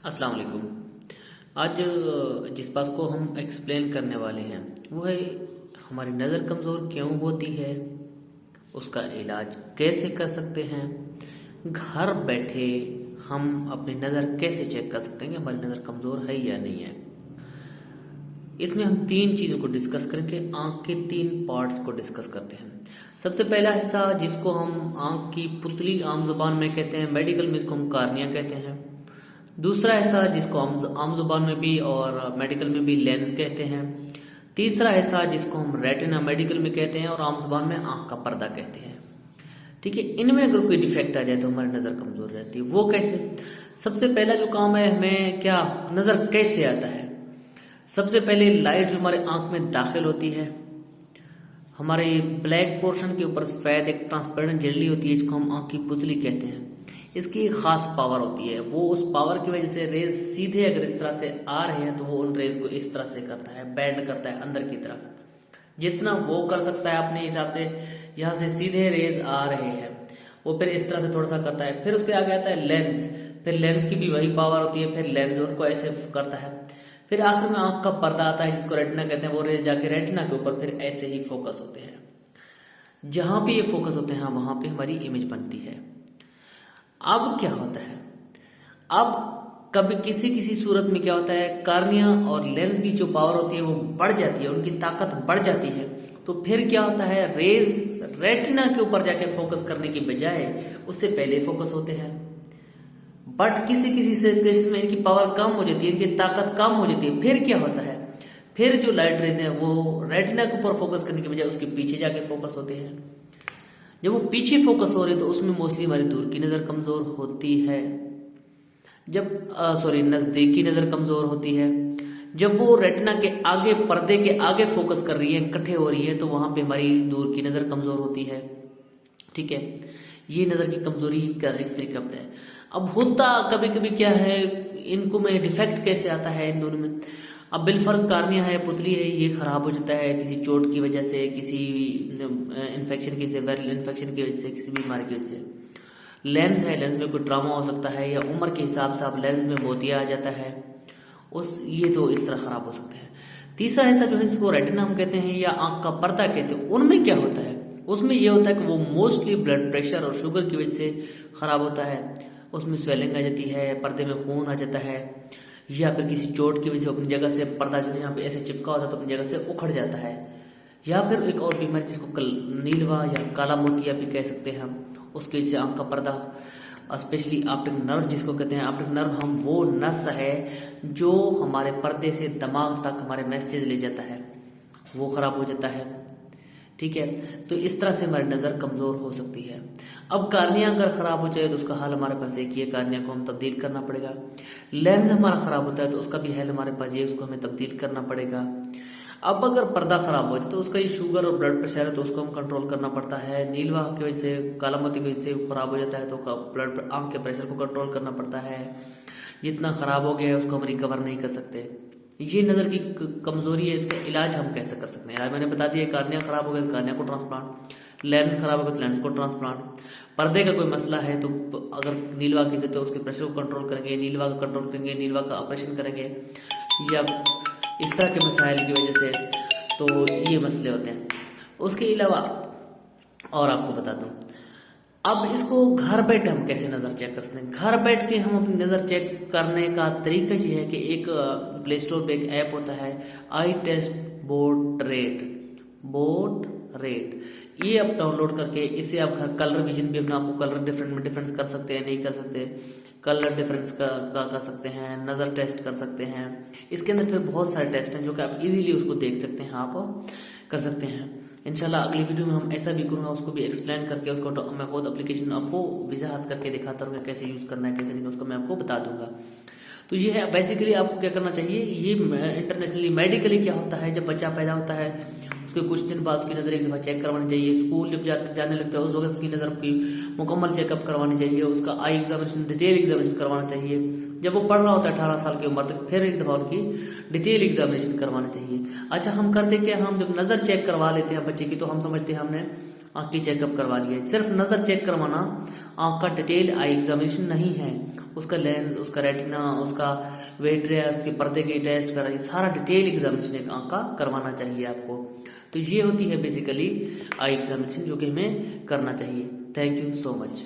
अस्सलाम वालेकुम। आज जिस बात को हम एक्सप्लेन करने वाले हैं वो है हमारी नज़र कमज़ोर क्यों होती है, उसका इलाज कैसे कर सकते हैं, घर बैठे हम अपनी नज़र कैसे चेक कर सकते हैं कि हमारी नज़र कमज़ोर है या नहीं है। इसमें हम तीन चीज़ों को डिस्कस करेंगे। आँख के तीन पार्ट्स को डिस्कस करते हैं। सबसे पहला हिस्सा जिसको हम आँख की पुतली आम जुबान में कहते हैं, मेडिकल में इसको हम कार्निया कहते हैं। दूसरा हिस्सा जिसको आम जुबान में भी और मेडिकल में भी लेंस कहते हैं। तीसरा हिस्सा जिसको हम रेटिना मेडिकल में कहते हैं और आम जुबान में आँख का पर्दा कहते हैं। ठीक है, इनमें अगर कोई डिफेक्ट आ जाए तो हमारी नज़र कमज़ोर रहती है। वो कैसे? सबसे पहला जो काम है, हमें क्या नज़र कैसे आता है। सबसे पहले लाइट जो हमारे आँख में दाखिल होती है, हमारे ब्लैक पोर्शन के ऊपर सफ़ेद एक ट्रांसपेरेंट झिल्ली होती है, इसको हम आँख की पुतली कहते हैं। इसकी एक खास पावर होती है, वो उस पावर की वजह से रेज सीधे अगर इस तरह से आ रहे हैं तो वो उन रेज को इस तरह से करता है, बैंड करता है अंदर की तरफ। जितना वो कर सकता है अपने हिसाब से, यहाँ से सीधे रेज आ रहे हैं वो फिर इस तरह से थोड़ा सा करता है। फिर उसके आगे आता है लेंस, फिर लेंस की भी वही पावर होती है, फिर लेंस उनको ऐसे करता है। फिर आखिर में आंख का पर्दा आता है जिसको रेटिना कहते हैं, वो रेज जाके रेटिना के ऊपर फिर ऐसे ही फोकस होते हैं। जहां पे ये फोकस होते हैं वहां पे हमारी इमेज बनती है। अब क्या होता है, अब कभी किसी किसी सूरत में क्या होता है, कार्निया और लेंस की जो पावर होती है वो बढ़ जाती है, उनकी ताकत बढ़ जाती है। तो फिर क्या होता है, रेज रेटिना के ऊपर जाके फोकस करने की बजाय उससे पहले फोकस होते हैं। बट किसी किसी से केस में इनकी पावर कम हो जाती है, इनकी ताकत कम हो जाती है। फिर क्या होता है, फिर जो लाइट रेज है वो रेटिना के ऊपर फोकस करने की बजाय उसके पीछे जाके फोकस होते हैं। जब वो पीछे फोकस हो रहे हैं तो उसमें मोस्टली हमारी दूर की नज़र कमज़ोर होती है। जब नज़दीकी नज़र कमज़ोर होती है। जब वो रेटिना के आगे, पर्दे के आगे फोकस कर रही है, इकट्ठे हो रही है, तो वहां पे हमारी दूर की नज़र कमज़ोर होती है। ठीक है, ये नज़र की कमज़ोरी का एक तरीका होता है। अब होता कभी कभी क्या है, इनको में डिफेक्ट कैसे आता है इन दोनों में। अब बिलफर्ज कार्निया है, पुतली है, ये खराब हो जाता है किसी चोट की वजह से, किसी इन्फेक्शन की से, वायरल इन्फेक्शन की वजह से, किसी बीमारी की वजह से। लेंस है, लेंस में कोई ट्रामा हो सकता है, या उम्र के हिसाब से अब लेंस में मोतिया आ जाता है, ये तो इस तरह खराब हो सकते हैं। तीसरा हिस्सा जो है जिसको रेटिना हम कहते हैं या आंख का पर्दा कहते हैं, उनमें क्या होता है, उसमें यह होता है कि वो मोस्टली ब्लड प्रेशर और शुगर की वजह से खराब होता है। उसमें स्वेलिंग आ जाती है, पर्दे में खून आ जाता है, या फिर किसी चोट की वजह से अपनी जगह से पर्दा जो यहाँ पे ऐसे चिपका होता है तो अपनी जगह से उखड़ जाता है। या फिर एक और बीमारी जिसको नीलवा या काला मोतिया भी कह सकते हैं हम, उसके वजह से आंख का पर्दा, स्पेशली ऑप्टिक नर्व जिसको कहते हैं। ऑप्टिक नर्व हम वो नस है जो हमारे पर्दे से दिमाग तक हमारे मैसेज ले जाता है, वो खराब हो जाता है। ठीक है, तो इस तरह से हमारी नज़र कमज़ोर हो सकती है। अब कार्निया अगर ख़राब हो जाए तो उसका हल हमारे पास एक ही है, कार्निया को हम तब्दील करना पड़ेगा। लेंस हमारा ख़राब होता है तो उसका भी हल हमारे पास ये, उसको हमें तब्दील करना पड़ेगा। अब अगर पर्दा ख़राब हो जाए तो उसका ये शुगर और ब्लड प्रेशर है तो उसको हम कंट्रोल करना पड़ता है। नीलवा की वजह से, काला मोती की वजह से ख़राब हो जाता है तो ब्लड आँख के प्रेशर को कंट्रोल करना पड़ता है। जितना ख़राब हो गया है उसको हम रिकवर नहीं कर सकते। ये नज़र की कमज़ोरी है, इसका इलाज हम कैसे कर सकते हैं। इलाज मैंने बता दिया, कार्निया ख़राब हो गया तो कार्निया को ट्रांसप्लांट, लेंस खराब हो गया तो लेंस को ट्रांसप्लांट। पर्दे का कोई मसला है तो अगर नीलवा की से तो उसके प्रेशर को कंट्रोल करेंगे, नीलवा का कंट्रोल करेंगे, नीलवा का ऑपरेशन करेंगे, या इस तरह के मसाइल की वजह से तो ये मसले होते हैं। उसके अलावा और आपको बता दूं, अब इसको घर बैठे हम कैसे नज़र चेक कर सकते हैं। घर बैठ के हम अपनी नज़र चेक करने का तरीका ये है कि एक प्ले स्टोर पे एक ऐप होता है, आई टेस्ट बोट रेट। ये आप डाउनलोड करके इससे आप घर कलर विजन भी अपना, आपको कलर डिफरेंट में डिफरेंस कर सकते हैं, नहीं कर सकते, कलर डिफरेंस का कर सकते हैं, नज़र टेस्ट कर सकते हैं। इसके अंदर फिर बहुत सारे टेस्ट हैं जो कि आप इजीली उसको देख सकते हैं, आप कर सकते हैं। इंशाल्लाह अगली वीडियो में हम ऐसा भी करूँगा, उसको भी एक्सप्लेन करके उसको मैं खुद एप्लीकेशन आपको वजाहत करके दिखाता रहूँगा, कैसे यूज़ करना है कैसे नहीं, उसको मैं आपको बता दूंगा। तो ये है बेसिकली आपको क्या करना चाहिए। ये इंटरनेशनली मेडिकली क्या होता है, जब बच्चा पैदा होता है उसके कुछ दिन बाद उसकी नज़र एक दफ़ा चेक करवानी चाहिए। स्कूल जब जाने लगता है उस वक्त उसकी नज़र की मुकम्मल चेकअप करवानी चाहिए, उसका आई एग्जामिनेशन, डिटेल एग्जामिनेशन करवाना चाहिए। जब वो पढ़ रहा होता है 18 साल की उम्र तक, फिर एक दफ़ा उनकी डिटेल एग्जामिनेशन करवाना चाहिए। अच्छा, हम करते क्या, हम जब नज़र चेक करवा लेते हैं बच्चे की तो हम समझते हैं हमने आँख की चेकअप करवा लिया है। सिर्फ नज़र चेक करवाना आँख का डिटेल आई एग्जामिनेशन नहीं है, उसका लेंस, उसका रेटिना, उसका वेट रे, उसके पर्दे के टेस्ट करा, ये सारा डिटेल एग्जामिनेशन का करवाना चाहिए आपको। तो ये होती है बेसिकली आई एग्जामिनेशन जो कि हमें करना चाहिए। Thank you so much.